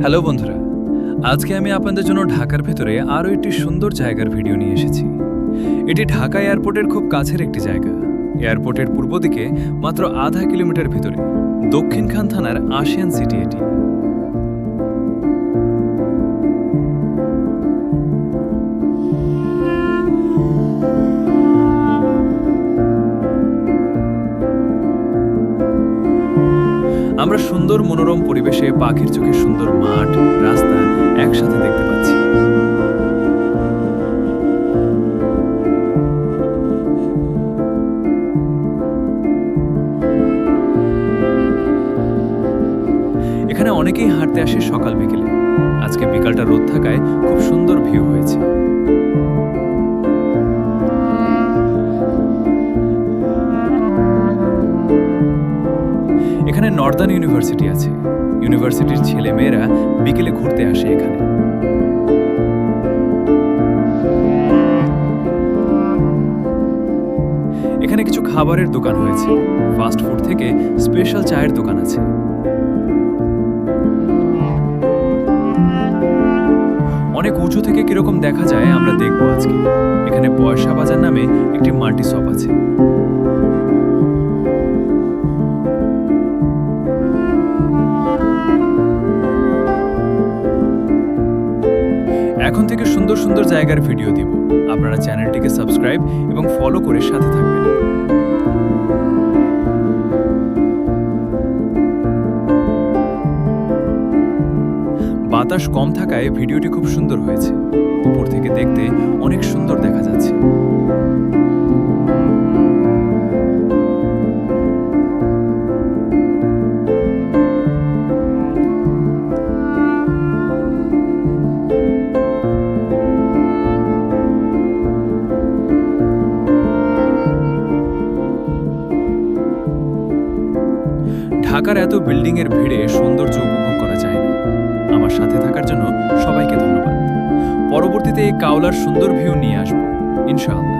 Hello বন্ধুরা, আজকে আমি আপনাদের জন্য ঢাকার ভেতরে আরও একটি সুন্দর জায়গার ভিডিও নিয়ে এসেছি। এটি ঢাকা এয়ারপোর্টের খুব কাছের একটি জায়গা। এয়ারপোর্টের পূর্ব দিকে মাত্র আধা কিলোমিটার ভিতরে দক্ষিণখান থানার আশিয়ান সিটি এটি। আমরা সুন্দর মনোরম পরিবেশে পাখির চোখে সুন্দর মাঠ, রাস্তা একসাথে দেখতে পাচ্ছি। এখানে অনেকেই হাঁটতে আসে সকাল বিকেলে। আজকে বিকালটা রোদ থাকায় খুব সুন্দর ভিউ হয়েছে। এখানে নর্দার্ন ইউনিভার্সিটি আছে। ইউনিভার্সিটির ছেলে মেয়েরা বিকেলে ঘুরতে আসে এখানে। এখানে কিছু খাবারের দোকান হয়েছে, ফাস্ট ফুড থেকে স্পেশাল চায়ের দোকান আছে। অনেক উঁচু থেকে কিরকম দেখা যায় আমরা দেখব আজকে। এখানে পয়সা বাজার নামে একটি মাল্টি শপ আছে। এখন থেকে সুন্দর সুন্দর জায়গার ভিডিও দিব। আপনারা চ্যানেলটিকে সাবস্ক্রাইব এবং ফলো করে সাথে থাকবেন। বাতাস কম থাকায় ভিডিওটি খুব সুন্দর হয়েছে। উপর থেকে দেখতে অনেক সুন্দর দেখা যাচ্ছে। ঢাকার এত বিল্ডিং এর ভিড়ে সৌন্দর্য উপভোগ করা যায় না। আমার সাথে থাকার জন্য সবাইকে ধন্যবাদ। পরবর্তীতে এই কাওলার সুন্দর ভিউ নিয়ে আসবো, ইনশাআল্লাহ।